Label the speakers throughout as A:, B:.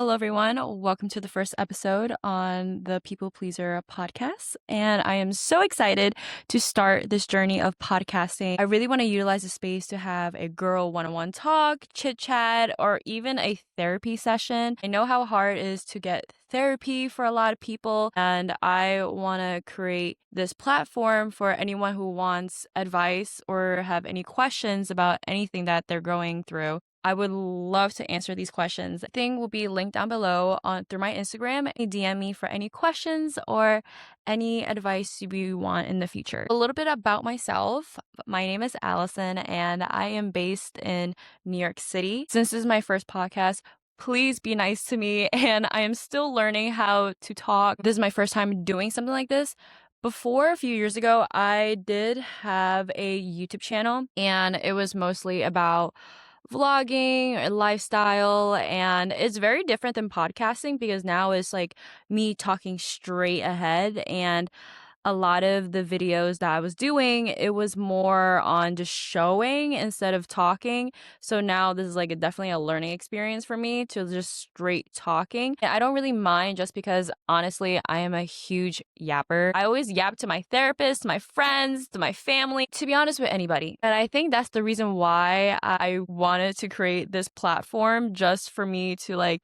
A: Hello, everyone. Welcome to the first episode on the People Pleaser podcast. And I am so excited to start this journey of podcasting. I really want to utilize the space to have a girl one on one talk, chit chat, or even a therapy session. I know how hard it is to get therapy for a lot of people, and I want to create this platform for anyone who wants advice or have any questions about anything that they're going through. I would love to answer these questions. Everything will be linked down below on through my Instagram. DM me for any questions or any advice you want in the future. A little bit about myself. My name is Allison and I am based in New York City. Since this is my first podcast, please be nice to me, and I am still learning how to talk. This is my first time doing something like this. Before, a few years ago, I did have a YouTube channel, and it was mostly about vlogging or lifestyle, and it's very different than podcasting because now it's like me talking straight ahead. And a lot of the videos that I was doing, it was more on just showing instead of talking. So now this is like definitely a learning experience for me to just straight talking. And I don't really mind just because honestly, I am a huge yapper. I always yap to my therapist, my friends, to my family, to be honest with anybody. And I think that's the reason why I wanted to create this platform, just for me to like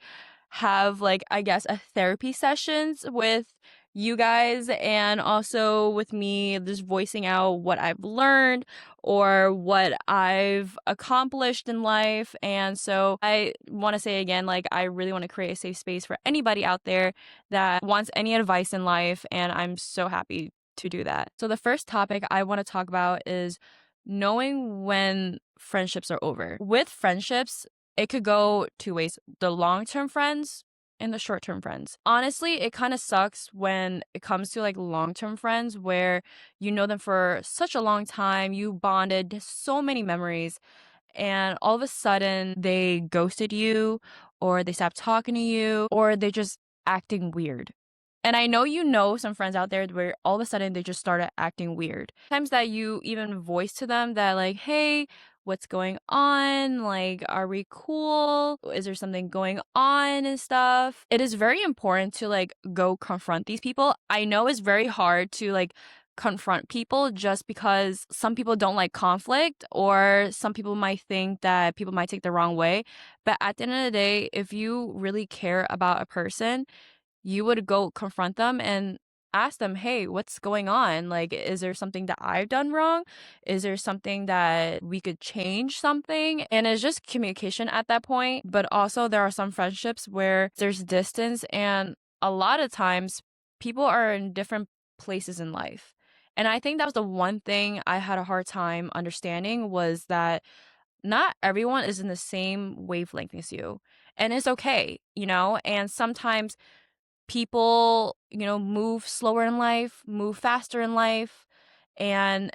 A: have like I guess a therapy sessions with you guys, and also with me just voicing out what I've learned or what I've accomplished in life. And so I want to say again, like, I really want to create a safe space for anybody out there that wants any advice in life. And I'm so happy to do that. So the first topic I want to talk about is knowing when friendships are over. With friendships, it could go two ways: the long term friends and the short term friends. Honestly, it kind of sucks when it comes to like long term friends where you know them for such a long time, you bonded so many memories, and all of a sudden they ghosted you, or they stopped talking to you, or they just acting weird. And I know you know some friends out there where all of a sudden they just started acting weird. Times that you even voice to them that like, hey, what's going on? Like, are we cool? Is there something going on and stuff? It is very important to like go confront these people. I know it's very hard to like confront people just because some people don't like conflict, or some people might think that people might take the wrong way. But at the end of the day, if you really care about a person, you would go confront them and ask them, hey, what's going on? Like, is there something that I've done wrong? Is there something that we could change something? And it's just communication at that point. But also, there are some friendships where there's distance, and a lot of times people are in different places in life. And I think that was the one thing I had a hard time understanding, was that not everyone is in the same wavelength as you. And it's okay, and sometimes people, move slower in life, move faster in life, and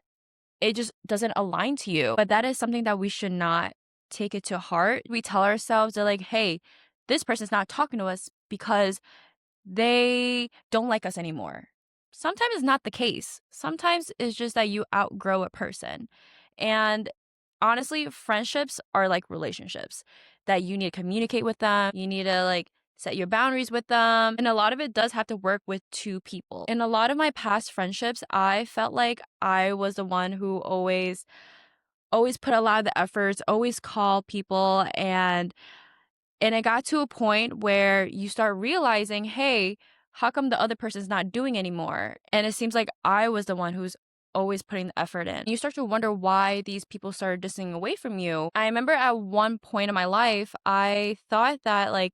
A: it just doesn't align to you. But that is something that we should not take it to heart. We tell ourselves that, like, hey, this person's not talking to us because they don't like us anymore. Sometimes it's not the case. Sometimes it's just that you outgrow a person. And honestly, friendships are like relationships that you need to communicate with them. You need to like set your boundaries with them. And a lot of it does have to work with two people. In a lot of my past friendships, I felt like I was the one who always put a lot of the efforts, always call people, and it got to a point where you start realizing, hey, how come the other person's not doing anymore? And it seems like I was the one who's always putting the effort in. You start to wonder why these people started distancing away from you. I remember at one point in my life, I thought that like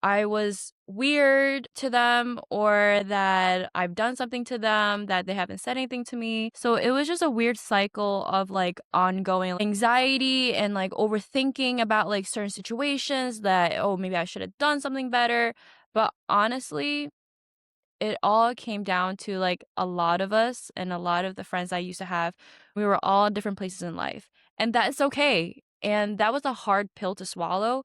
A: I was weird to them, or that I've done something to them that they haven't said anything to me. So it was just a weird cycle of like ongoing anxiety and like overthinking about like certain situations that, oh, maybe I should have done something better. But honestly, it all came down to like a lot of us and a lot of the friends I used to have, we were all in different places in life. And that's okay. And that was a hard pill to swallow,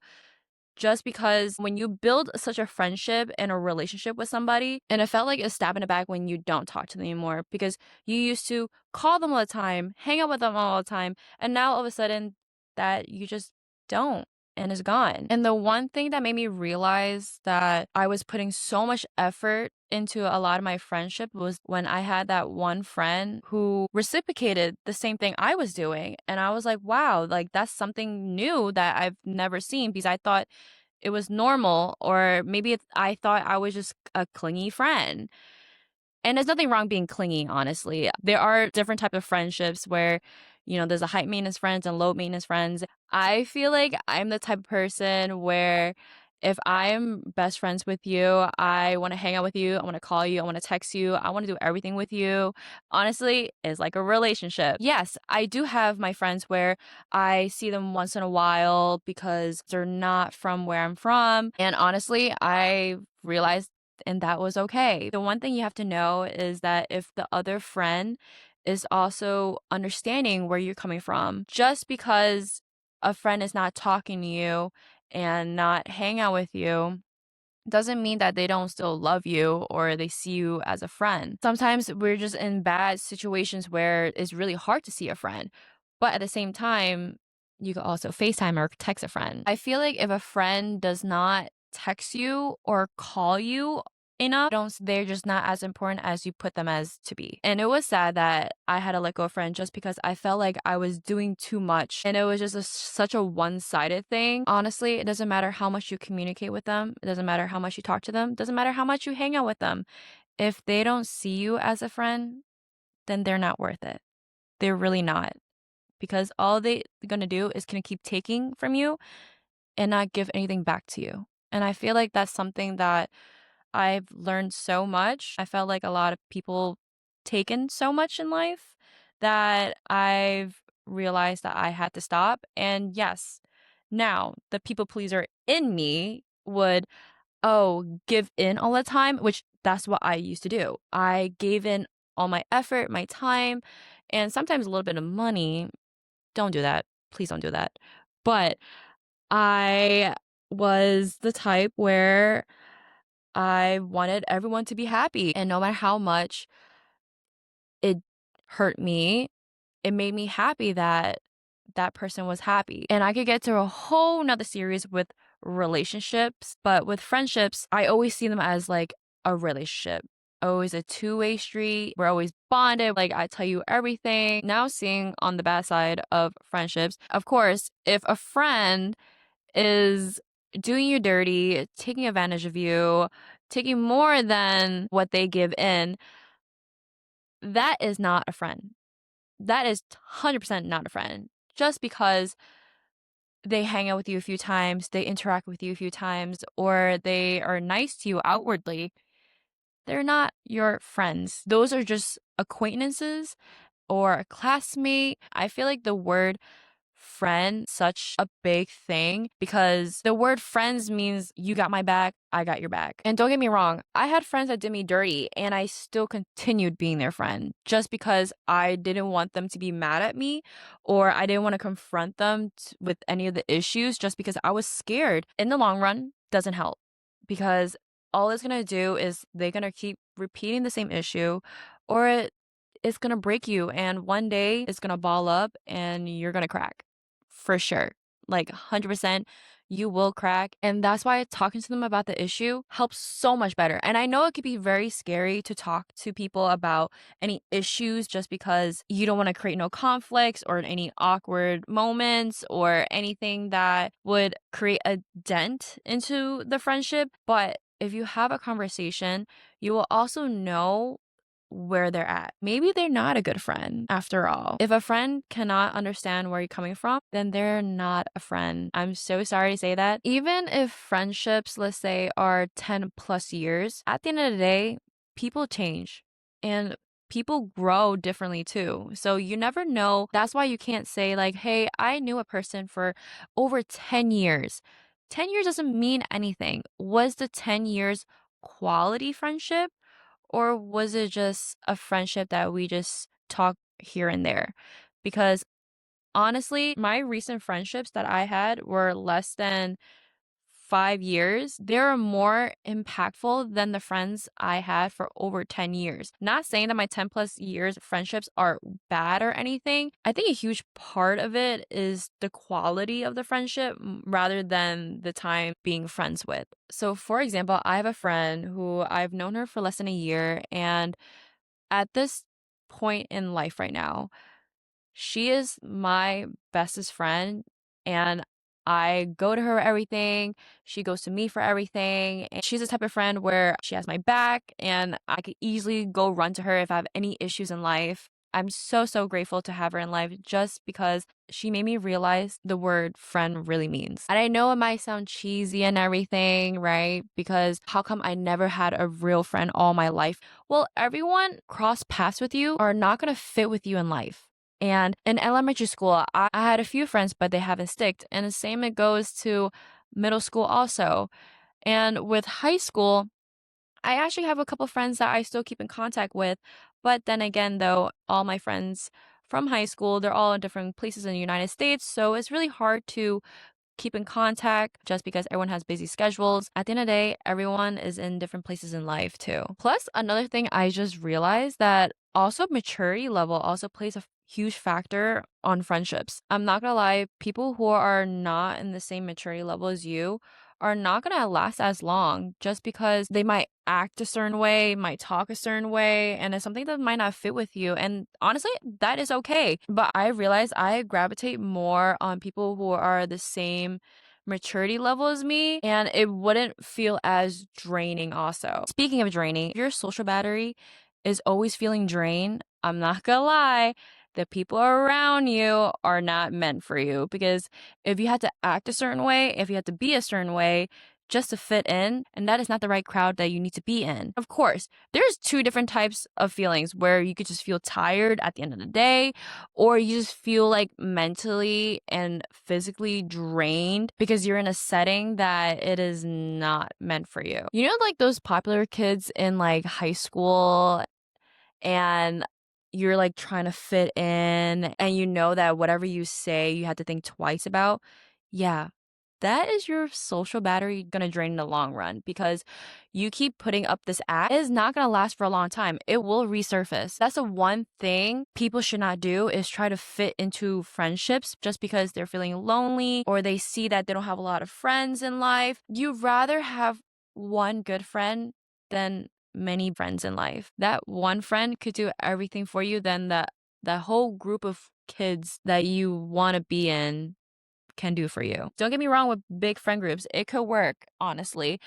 A: just because when you build such a friendship and a relationship with somebody, and it felt like a stab in the back when you don't talk to them anymore, because you used to call them all the time, hang out with them all the time, and now all of a sudden that you just don't. and is gone. And the one thing that made me realize that I was putting so much effort into a lot of my friendship was when I had that one friend who reciprocated the same thing I was doing. And I was like, wow, like that's something new that I've never seen, because I thought it was normal, or maybe I thought I was just a clingy friend. And there's nothing wrong being clingy, honestly. There are different type of friendships where, there's a high maintenance friends and low maintenance friends. I feel like I'm the type of person where if I'm best friends with you, I want to hang out with you, I want to call you, I want to text you, I want to do everything with you. Honestly, it's like a relationship. Yes, I do have my friends where I see them once in a while because they're not from where I'm from. And honestly, I realized and that was okay. The one thing you have to know is that if the other friend is also understanding where you're coming from, just because a friend is not talking to you and not hang out with you doesn't mean that they don't still love you or they see you as a friend. Sometimes we're just in bad situations where it's really hard to see a friend. But at the same time, you can also FaceTime or text a friend. I feel like if a friend does not text you or call you enough, they're just not as important as you put them as to be. And it was sad that I had to let go of a friend just because I felt like I was doing too much and it was just such a one-sided thing. Honestly, it doesn't matter how much you communicate with them. It doesn't matter how much you talk to them. It doesn't matter how much you hang out with them. If they don't see you as a friend, then they're not worth it. They're really not, because all they're going to do is going to keep taking from you and not give anything back to you. And I feel like that's something that I've learned so much. I felt like a lot of people taken so much in life that I've realized that I had to stop. And yes, now the people pleaser in me would, give in all the time, which that's what I used to do. I gave in all my effort, my time, and sometimes a little bit of money. Don't do that. Please don't do that. But I was the type where I wanted everyone to be happy. And no matter how much it hurt me, it made me happy that that person was happy. And I could get to a whole nother series with relationships, but with friendships, I always see them as like a relationship. Always a two-way street. We're always bonded. Like I tell you everything. Now seeing on the bad side of friendships, of course, if a friend is doing you dirty, taking advantage of you, taking more than what they give in, that is not a friend. That is 100% not a friend. Just because they hang out with you a few times, they interact with you a few times, or they are nice to you outwardly, they're not your friends. Those are just acquaintances or a classmate. I feel like the word friend such a big thing because the word friends means you got my back, I got your back. And don't get me wrong, I had friends that did me dirty and I still continued being their friend just because I didn't want them to be mad at me or I didn't want to confront them with any of the issues just because I was scared. In the long run, doesn't help because all it's going to do is they're going to keep repeating the same issue or it's going to break you and one day it's going to ball up and you're going to crack for sure. Like 100%, you will crack. And that's why talking to them about the issue helps so much better. And I know it could be very scary to talk to people about any issues just because you don't want to create no conflicts or any awkward moments or anything that would create a dent into the friendship. But if you have a conversation, you will also know where they're at. Maybe they're not a good friend after all. If a friend cannot understand where you're coming from, then they're not a friend. I'm so sorry to say that. Even if friendships, let's say, are 10 plus years, at the end of the day, people change and people grow differently too. So you never know. That's why you can't say, like, hey, I knew a person for over 10 years. 10 years doesn't mean anything. Was the 10 years quality friendship? Or was it just a friendship that we just talk here and there? Because honestly, my recent friendships that I had were less than 5 years, they're more impactful than the friends I had for over 10 years. Not saying that my 10 plus years friendships are bad or anything. I think a huge part of it is the quality of the friendship rather than the time being friends with. So, for example, I have a friend who I've known her for less than a year, and at this point in life right now, she is my bestest friend, and I go to her for everything. She goes to me for everything. And she's the type of friend where she has my back, and I could easily go run to her if I have any issues in life. I'm so, so grateful to have her in life just because she made me realize the word friend really means. And I know it might sound cheesy and everything, right? Because how come I never had a real friend all my life? Well, everyone cross paths with you are not going to fit with you in life. And in elementary school, I had a few friends, but they haven't sticked. And the same it goes to middle school also. And with high school, I actually have a couple friends that I still keep in contact with. But then again, though, all my friends from high school, they're all in different places in the United States. So it's really hard to keep in contact just because everyone has busy schedules. At the end of the day, everyone is in different places in life too. Plus, another thing I just realized that also maturity level also plays a huge factor on friendships. I'm not gonna lie, people who are not in the same maturity level as you are not gonna last as long just because they might act a certain way, might talk a certain way, and it's something that might not fit with you. And honestly, that is okay. But I realize I gravitate more on people who are the same maturity level as me, and it wouldn't feel as draining also. Speaking of draining, if your social battery is always feeling drained, I'm not gonna lie, the people around you are not meant for you, because if you had to act a certain way, if you had to be a certain way just to fit in, and that is not the right crowd that you need to be in. Of course, there's two different types of feelings where you could just feel tired at the end of the day, or you just feel like mentally and physically drained because you're in a setting that it is not meant for you. You know, like those popular kids in like high school, and you're like trying to fit in, and you know that whatever you say you have to think twice about. Yeah, that is your social battery gonna drain in the long run, because you keep putting up this act. It is not gonna last for a long time. It will resurface. That's the one thing people should not do, is try to fit into friendships just because they're feeling lonely or they see that they don't have a lot of friends in life. You'd rather have one good friend than many friends in life. That one friend could do everything for you, than the whole group of kids that you want to be in can do for you. Don't get me wrong, with big friend groups, it could work, honestly,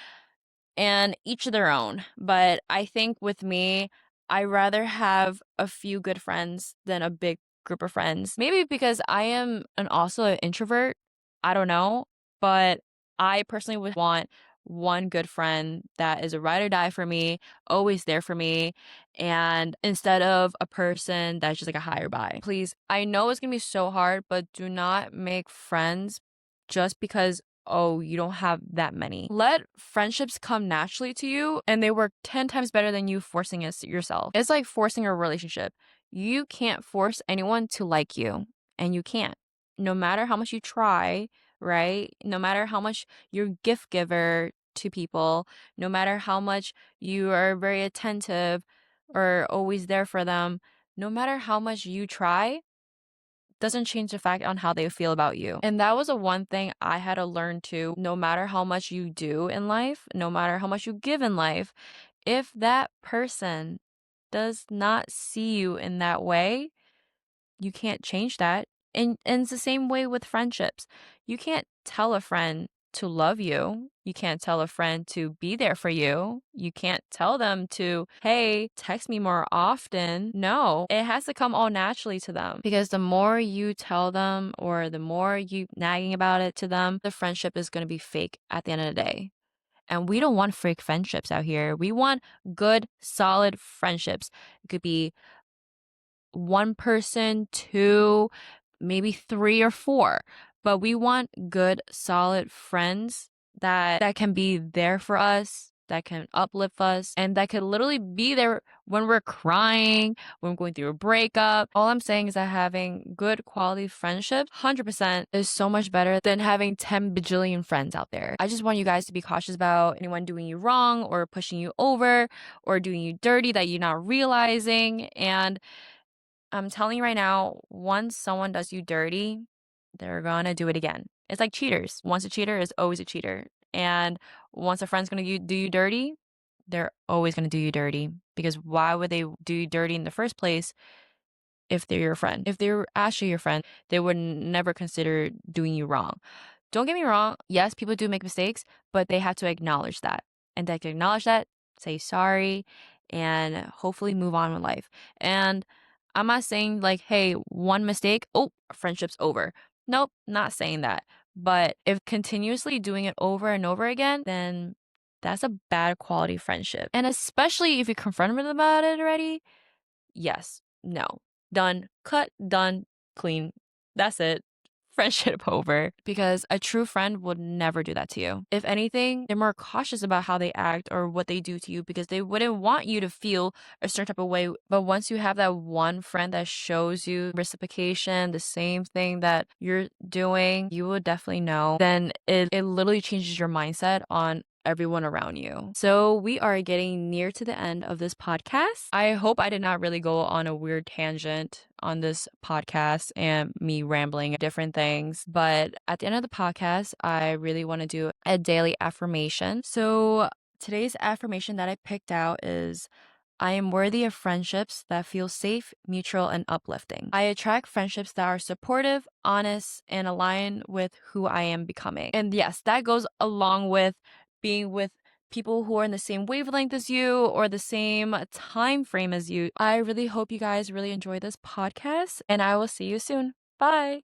A: and each of their own. But I think with me, I rather have a few good friends than a big group of friends. Maybe because I am also an introvert. I don't know. But I personally would want one good friend that is a ride or die for me, always there for me, and instead of a person that's just like a hire by. Please, I know it's gonna be so hard, but do not make friends just because, oh, you don't have that many. Let friendships come naturally to you, and they work 10 times better than you forcing it yourself. It's like forcing a relationship. You can't force anyone to like you, and you can't. No matter how much you try, right? No matter how much you're a gift giver to people, no matter how much you are very attentive or always there for them, no matter how much you try, doesn't change the fact on how they feel about you. And that was a one thing I had to learn too. No matter how much you do in life, no matter how much you give in life, if that person does not see you in that way, you can't change that. And it's the same way with friendships. You can't tell a friend to love you. You can't tell a friend to be there for you. You can't tell them to, hey, text me more often. No, it has to come all naturally to them, because the more you tell them or the more you nagging about it to them, the friendship is going to be fake at the end of the day. And we don't want fake friendships out here. We want good, solid friendships. It could be one person, two, maybe three or four. But we want good, solid friends that can be there for us that can uplift us, and that could literally be there when we're crying, when we're going through a breakup. All I'm saying is that having good quality friendships, 100% is so much better than having 10 bajillion friends out there. I just want you guys to be cautious about anyone doing you wrong or pushing you over or doing you dirty that you're not realizing. And I'm telling you right now, once someone does you dirty, they're gonna do it again. It's like cheaters. Once a cheater is always a cheater. And once a friend's gonna do you dirty, they're always gonna do you dirty. Because why would they do you dirty in the first place if they're your friend? If they're actually your friend, they would never consider doing you wrong. Don't get me wrong. Yes, people do make mistakes, but they have to acknowledge that. And they can acknowledge that, say sorry, and hopefully move on with life. And I'm not saying like, hey, one mistake, oh, friendship's over. Nope, not saying that. But if continuously doing it over and over again, then that's a bad quality friendship. And especially if you confront them about it already, yes, no, done, cut, done, clean. That's it. Friendship over, because a true friend would never do that to you. If anything, they're more cautious about how they act or what they do to you because they wouldn't want you to feel a certain type of way. But once you have that one friend that shows you reciprocation, the same thing that you're doing, you will definitely know. Then it literally changes your mindset on everyone around you. So we are getting near to the end of this podcast. I hope I did not really go on a weird tangent on this podcast and me rambling different things. But at the end of the podcast, I really want to do a daily affirmation. So today's affirmation that I picked out is, I am worthy of friendships that feel safe, mutual, and uplifting. I attract friendships that are supportive, honest, and align with who I am becoming. And yes, that goes along with being with people who are in the same wavelength as you or the same time frame as you. I really hope you guys really enjoy this podcast, and I will see you soon. Bye.